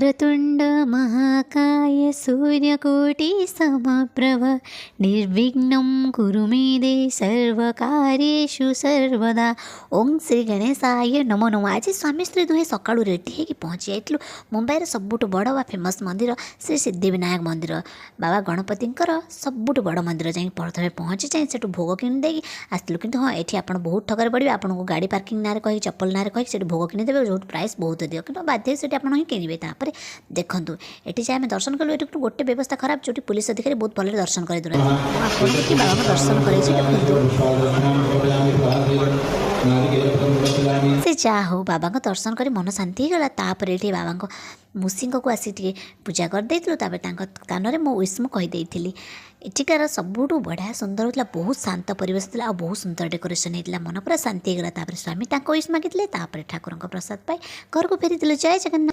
वक्रतुण्ड महाकाय सूर्यकोटि समप्रभ निर्विघ्नं कुरु मे देव सर्वकार्येषु सर्वदा। ओम श्री गणेशाय नमो नमः। आज स्वामी स्त्री दुहे सकाळु रेडी होगी पहुँची जाइलु मुंबईर सबुठ बड़ व फेमस मंदिर श्री सिद्धिविनायक मंदिर बाबा गणपतिंकर सबुठ बड़ मंदिर जाई प्रथमे पहुँची जाए से भोग किनिदेकी आसलु कि हाँ ये आप बहुत ठगर पड़े आपको गाड़ी पार्किंग ना कही चप्पल ना कही भोग किनिदेवे जो प्राइस बहुत दियो कि बाध्य से आप किनबे। तापर देखूँ ये जाए दर्शन कलु ये गोटे व्यवस्था खराब जो पुलिस अधिकारी बहुत भले दर्शन कर बाबा दर्शन कर से जा हो बाबा दर्शन कर मन शांति गला। तापर ये बाबा मुसी को आसी पूजा करदे कान में मो विश मुझे एठिकार सबुठ बढ़िया सुंदर होता बहुत शांत परिवेश था बहुत सुंदर डेकोरेशन होता मन पूरा शांति गला। स्वामी विश मागिले ठाकुर प्रसाद पाई घर को फेरी जय जगन्नाथ।